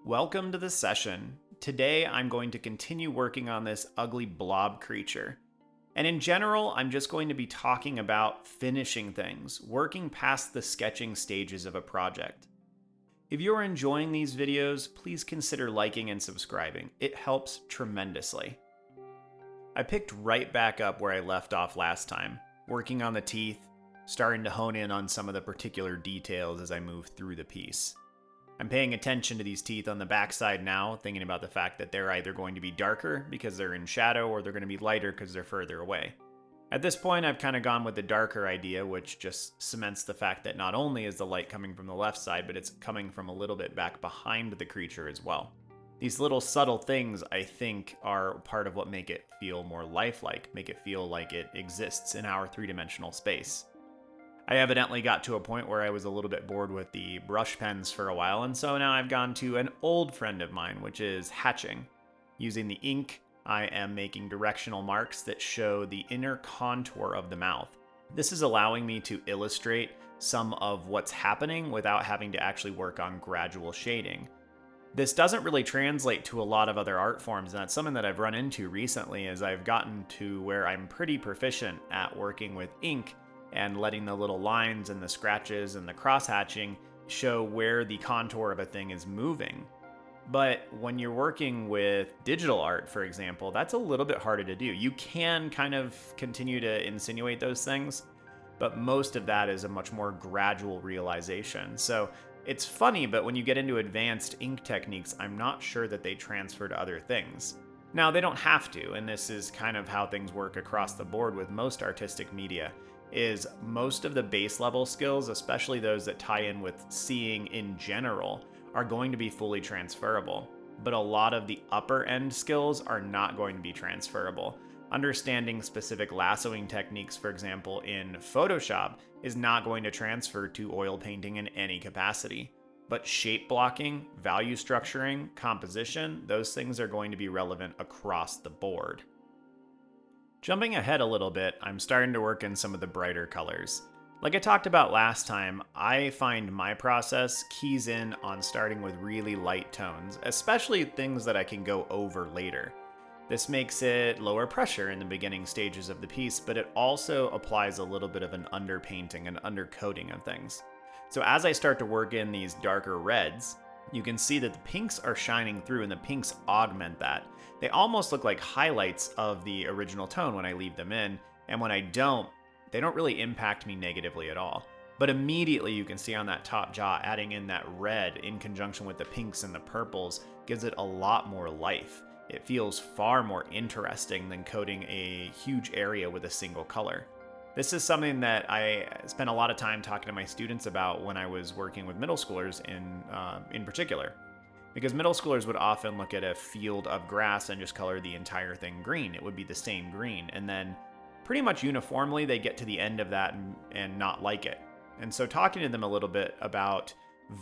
Welcome to the session. Today I'm going to continue working on this ugly blob creature. And in general, I'm just going to be talking about finishing things, working past the sketching stages of a project. If you're enjoying these videos, please consider liking and subscribing. It helps tremendously. I picked right back up where I left off last time, working on the teeth, starting to hone in on some of the particular details as I move through the piece. I'm paying attention to these teeth on the backside now, thinking about the fact that they're either going to be darker because they're in shadow or they're going to be lighter because they're further away. At this point, I've kind of gone with the darker idea, which just cements the fact that not only is the light coming from the left side, but it's coming from a little bit back behind the creature as well. These little subtle things, I think, are part of what make it feel more lifelike, make it feel like it exists in our three-dimensional space. I evidently got to a point where I was a little bit bored with the brush pens for a while, and so now I've gone to an old friend of mine, which is hatching. Using the ink, I am making directional marks that show the inner contour of the mouth. This is allowing me to illustrate some of what's happening without having to actually work on gradual shading. This doesn't really translate to a lot of other art forms, and that's something that I've run into recently as I've gotten to where I'm pretty proficient at working with ink and letting the little lines and the scratches and the cross-hatching show where the contour of a thing is moving. But when you're working with digital art, for example, that's a little bit harder to do. You can kind of continue to insinuate those things, but most of that is a much more gradual realization. So it's funny, but when you get into advanced ink techniques, I'm not sure that they transfer to other things. Now, they don't have to, and this is kind of how things work across the board with most artistic media, is most of the base level skills, especially those that tie in with seeing in general, are going to be fully transferable. But a lot of the upper end skills are not going to be transferable. Understanding specific lassoing techniques, for example, in Photoshop, is not going to transfer to oil painting in any capacity. But shape blocking, value structuring, composition, those things are going to be relevant across the board. Jumping ahead a little bit, I'm starting to work in some of the brighter colors. Like I talked about last time, I find my process keys in on starting with really light tones, especially things that I can go over later. This makes it lower pressure in the beginning stages of the piece, but it also applies a little bit of an underpainting and undercoating of things. So as I start to work in these darker reds, you can see that the pinks are shining through and the pinks augment that. They almost look like highlights of the original tone when I leave them in, and when I don't, they don't really impact me negatively at all. But immediately you can see on that top jaw, adding in that red in conjunction with the pinks and the purples gives it a lot more life. It feels far more interesting than coating a huge area with a single color. This is something that I spent a lot of time talking to my students about when I was working with middle schoolers in particular. Because middle schoolers would often look at a field of grass and just color the entire thing green. It would be the same green. And then pretty much uniformly, they get to the end of that and not like it. And so talking to them a little bit about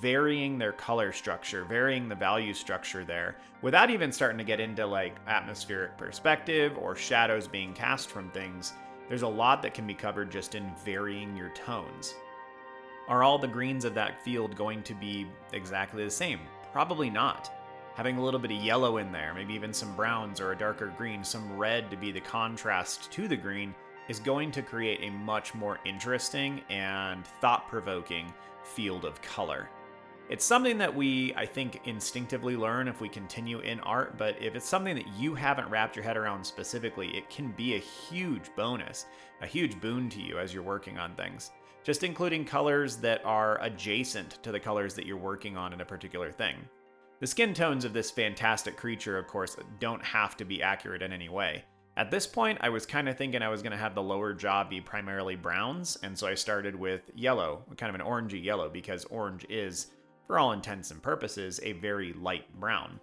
varying their color structure, varying the value structure there, without even starting to get into like atmospheric perspective or shadows being cast from things, there's a lot that can be covered just in varying your tones. Are all the greens of that field going to be exactly the same? Probably not. Having a little bit of yellow in there, maybe even some browns or a darker green, some red to be the contrast to the green, is going to create a much more interesting and thought-provoking field of color. It's something that we, I think, instinctively learn if we continue in art, but if it's something that you haven't wrapped your head around specifically, it can be a huge bonus, a huge boon to you as you're working on things. Just including colors that are adjacent to the colors that you're working on in a particular thing. The skin tones of this fantastic creature, of course, don't have to be accurate in any way. At this point, I was kind of thinking I was going to have the lower jaw be primarily browns, and so I started with yellow, kind of an orangey yellow, because orange is, for all intents and purposes, a very light brown.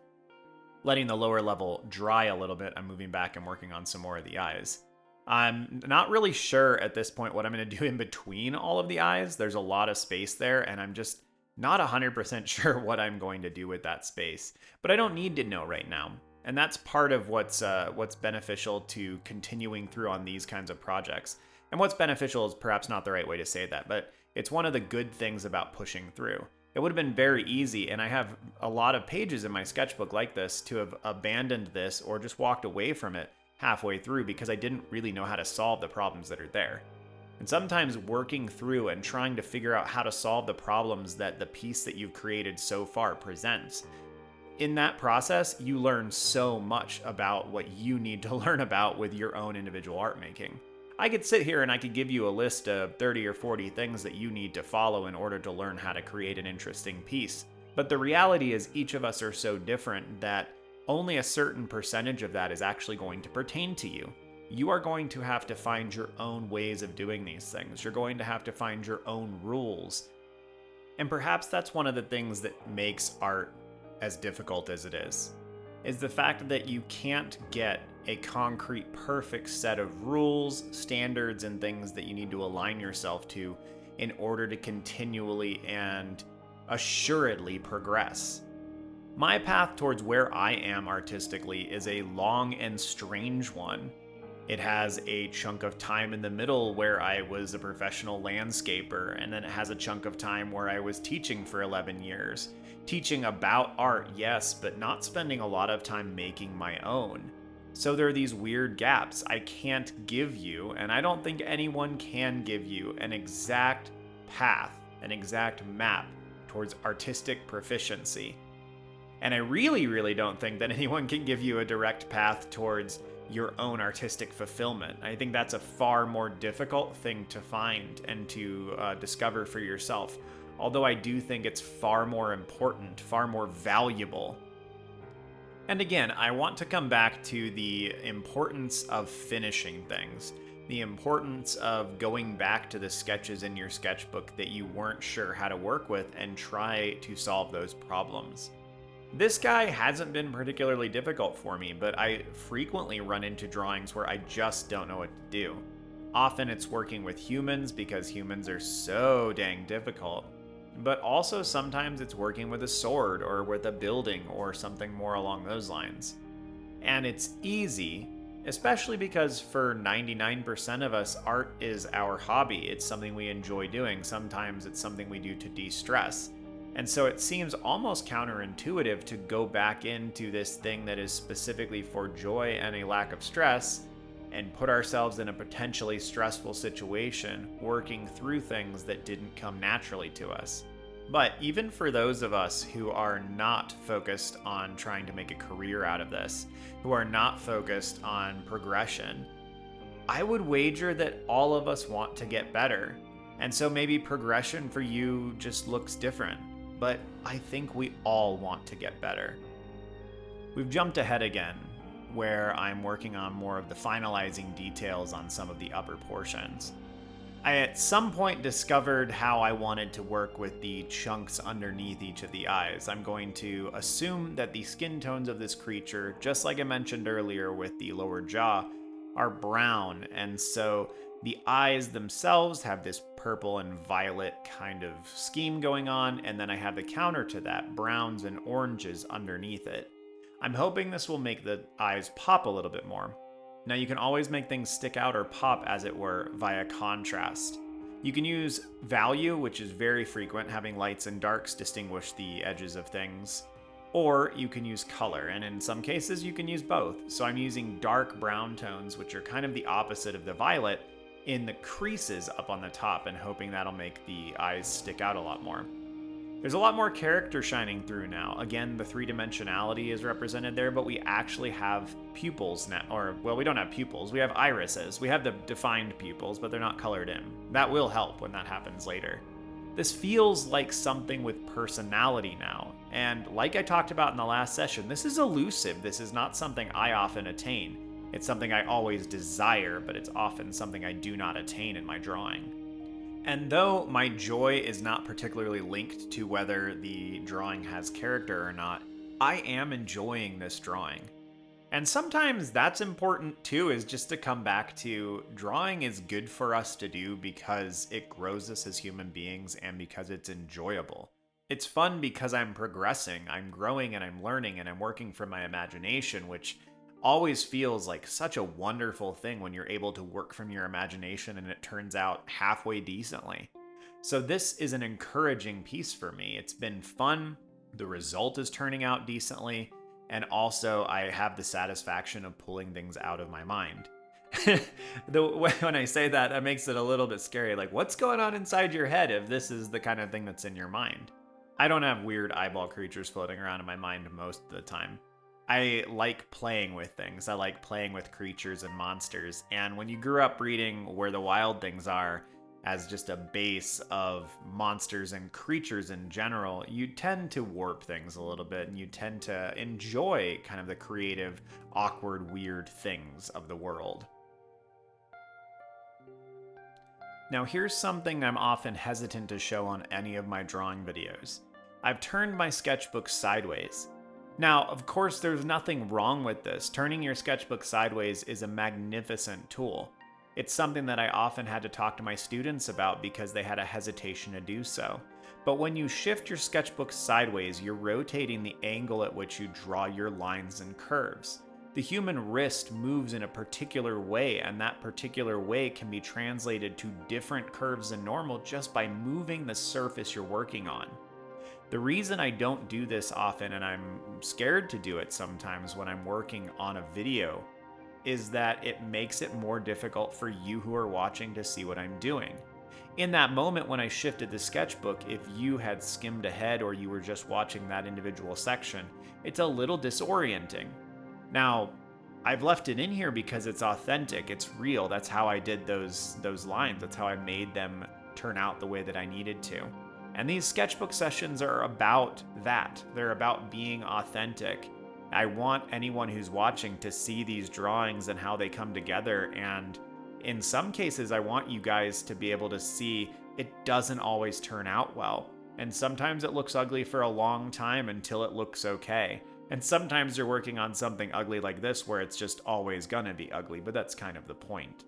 Letting the lower level dry a little bit, I'm moving back and working on some more of the eyes. I'm not really sure at this point what I'm going to do in between all of the eyes. There's a lot of space there, and I'm just not 100% sure what I'm going to do with that space. But I don't need to know right now. And that's part of what's beneficial to continuing through on these kinds of projects. And what's beneficial is perhaps not the right way to say that, but it's one of the good things about pushing through. It would have been very easy, and I have a lot of pages in my sketchbook like this, to have abandoned this or just walked away from it halfway through because I didn't really know how to solve the problems that are there. And sometimes working through and trying to figure out how to solve the problems that the piece that you've created so far presents, in that process, you learn so much about what you need to learn about with your own individual art making. I could sit here and I could give you a list of 30 or 40 things that you need to follow in order to learn how to create an interesting piece. But the reality is each of us are so different that only a certain percentage of that is actually going to pertain to you. You are going to have to find your own ways of doing these things. You're going to have to find your own rules. And perhaps that's one of the things that makes art as difficult as it is the fact that you can't get a concrete, perfect set of rules, standards, and things that you need to align yourself to in order to continually and assuredly progress. My path towards where I am artistically is a long and strange one. It has a chunk of time in the middle where I was a professional landscaper, and then it has a chunk of time where I was teaching for 11 years. Teaching about art, yes, but not spending a lot of time making my own. So there are these weird gaps. I can't give you, and I don't think anyone can give you, an exact path, an exact map towards artistic proficiency. And I really, really don't think that anyone can give you a direct path towards your own artistic fulfillment. I think that's a far more difficult thing to find and to discover for yourself. Although I do think it's far more important, far more valuable. And again, I want to come back to the importance of finishing things. The importance of going back to the sketches in your sketchbook that you weren't sure how to work with and try to solve those problems. This guy hasn't been particularly difficult for me, but I frequently run into drawings where I just don't know what to do. Often it's working with humans because humans are so dang difficult, but also sometimes it's working with a sword or with a building or something more along those lines. And it's easy, especially because for 99% of us, art is our hobby. It's something we enjoy doing. Sometimes it's something we do to de-stress. And so it seems almost counterintuitive to go back into this thing that is specifically for joy and a lack of stress and put ourselves in a potentially stressful situation working through things that didn't come naturally to us. But even for those of us who are not focused on trying to make a career out of this, who are not focused on progression, I would wager that all of us want to get better. And so maybe progression for you just looks different. But I think we all want to get better. We've jumped ahead again, where I'm working on more of the finalizing details on some of the upper portions. I at some point discovered how I wanted to work with the chunks underneath each of the eyes. I'm going to assume that the skin tones of this creature, just like I mentioned earlier with the lower jaw, are brown, and so the eyes themselves have this purple and violet kind of scheme going on, and then I have the counter to that, browns and oranges underneath it. I'm hoping this will make the eyes pop a little bit more. Now you can always make things stick out or pop, as it were, via contrast. You can use value, which is very frequent, having lights and darks distinguish the edges of things. Or you can use color, and in some cases you can use both. So I'm using dark brown tones, which are kind of the opposite of the violet, in the creases up on the top, and hoping that'll make the eyes stick out a lot more. There's a lot more character shining through now. Again, the three-dimensionality is represented there, but we actually have pupils now. Or, well, we don't have pupils. We have irises. We have the defined pupils, but they're not colored in. That will help when that happens later. This feels like something with personality now. And like I talked about in the last session, this is elusive. This is not something I often attain. It's something I always desire, but it's often something I do not attain in my drawing. And though my joy is not particularly linked to whether the drawing has character or not, I am enjoying this drawing. And sometimes that's important too, is just to come back to drawing is good for us to do because it grows us as human beings and because it's enjoyable. It's fun because I'm progressing, I'm growing and I'm learning and I'm working from my imagination, which always feels like such a wonderful thing when you're able to work from your imagination and it turns out halfway decently. So this is an encouraging piece for me. It's been fun. The result is turning out decently. And also I have the satisfaction of pulling things out of my mind. When I say that, that makes it a little bit scary. Like, what's going on inside your head if this is the kind of thing that's in your mind? I don't have weird eyeball creatures floating around in my mind most of the time. I like playing with things. I like playing with creatures and monsters. And when you grew up reading Where the Wild Things Are as just a base of monsters and creatures in general, you tend to warp things a little bit and you tend to enjoy kind of the creative, awkward, weird things of the world. Now here's something I'm often hesitant to show on any of my drawing videos. I've turned my sketchbook sideways. Now, of course, there's nothing wrong with this. Turning your sketchbook sideways is a magnificent tool. It's something that I often had to talk to my students about because they had a hesitation to do so. But when you shift your sketchbook sideways, you're rotating the angle at which you draw your lines and curves. The human wrist moves in a particular way, and that particular way can be translated to different curves than normal just by moving the surface you're working on. The reason I don't do this often, and I'm scared to do it sometimes when I'm working on a video, is that it makes it more difficult for you who are watching to see what I'm doing. In that moment when I shifted the sketchbook, if you had skimmed ahead or you were just watching that individual section, it's a little disorienting. Now, I've left it in here because it's authentic, it's real. That's how I did those lines. That's how I made them turn out the way that I needed to. And these sketchbook sessions are about that. They're about being authentic. I want anyone who's watching to see these drawings and how they come together. And in some cases, I want you guys to be able to see it doesn't always turn out well. And sometimes it looks ugly for a long time until it looks okay. And sometimes you're working on something ugly like this where it's just always gonna be ugly, but that's kind of the point.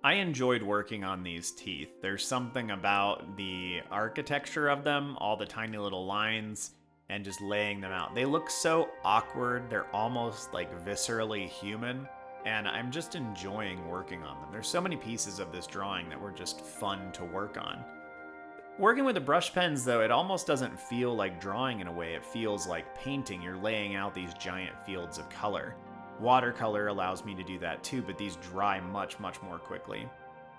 I enjoyed working on these teeth. There's something about the architecture of them, all the tiny little lines, and just laying them out. They look so awkward, they're almost like viscerally human, and I'm just enjoying working on them. There's so many pieces of this drawing that were just fun to work on. Working with the brush pens, though, it almost doesn't feel like drawing in a way. It feels like painting. You're laying out these giant fields of color. Watercolor allows me to do that too, but these dry much, much more quickly.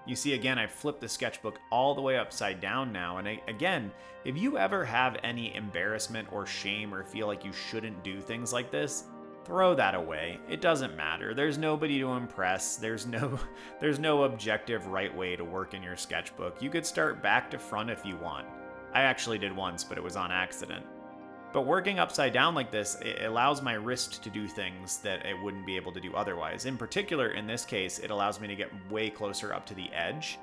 You see, again, I flipped the sketchbook all the way upside down now, and again, if you ever have any embarrassment or shame or feel like you shouldn't do things like this, throw that away. It doesn't matter. There's nobody to impress. There's no objective right way to work in your sketchbook. You could start back to front if you want. I actually did once, but it was on accident. But working upside down like this, it allows my wrist to do things that it wouldn't be able to do otherwise. In particular, in this case, it allows me to get way closer up to the edge.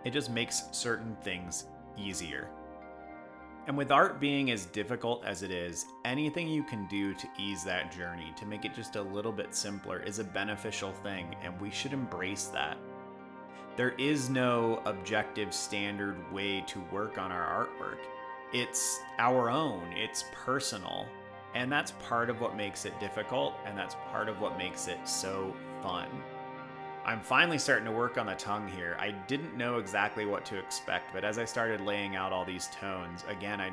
It just makes certain things easier. And with art being as difficult as it is, anything you can do to ease that journey, to make it just a little bit simpler, is a beneficial thing, and we should embrace that. There is no objective standard way to work on our artwork. It's our own, it's personal, and that's part of what makes it difficult, and that's part of what makes it so fun. I'm finally starting to work on the tongue here. I didn't know exactly what to expect, but as I started laying out all these tones, again, I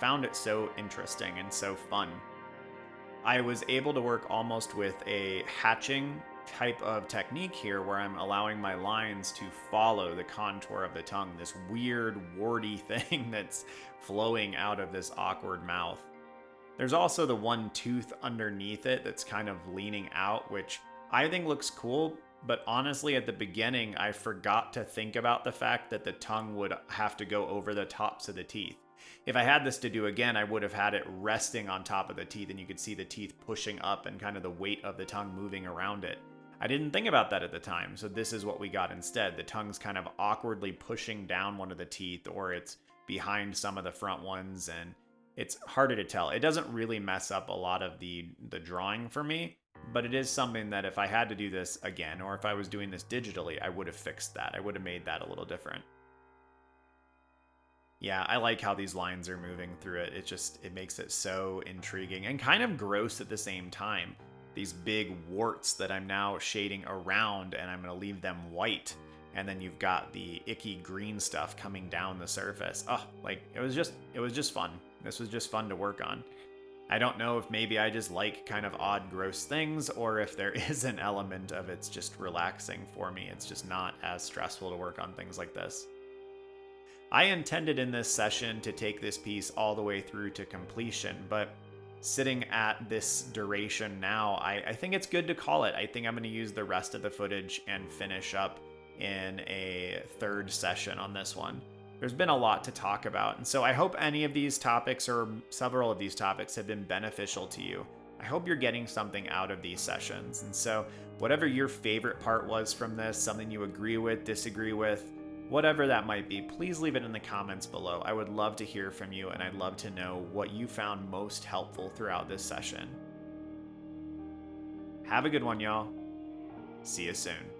found it so interesting and so fun. I was able to work almost with a hatching type of technique here where I'm allowing my lines to follow the contour of the tongue, this weird warty thing that's flowing out of this awkward mouth. There's also the one tooth underneath it that's kind of leaning out, which I think looks cool, but honestly at the beginning I forgot to think about the fact that the tongue would have to go over the tops of the teeth. If I had this to do again, I would have had it resting on top of the teeth and you could see the teeth pushing up and kind of the weight of the tongue moving around it. I didn't think about that at the time, so this is what we got instead. The tongue's kind of awkwardly pushing down one of the teeth, or it's behind some of the front ones, and it's harder to tell. It doesn't really mess up a lot of the drawing for me, but it is something that if I had to do this again, or if I was doing this digitally, I would have fixed that. I would have made that a little different. Yeah, I like how these lines are moving through it. It makes it so intriguing and kind of gross at the same time. These big warts that I'm now shading around, and I'm going to leave them white. and then you've got the icky green stuff coming down the surface. Oh, like it was just fun. This was just fun to work on. I don't know if maybe I just like kind of odd, gross things, or if there is an element of it's just relaxing for me. It's just not as stressful to work on things like this. I intended in this session to take this piece all the way through to completion, but sitting at this duration now, I think it's good to call it. I think I'm going to use the rest of the footage and finish up in a third session on this one. There's been a lot to talk about, and so I hope any of these topics or several of these topics have been beneficial to you. I hope you're getting something out of these sessions, and so whatever your favorite part was from this, something you agree with, disagree with, whatever that might be, please leave it in the comments below. I would love to hear from you, and I'd love to know what you found most helpful throughout this session. Have a good one, y'all. See you soon.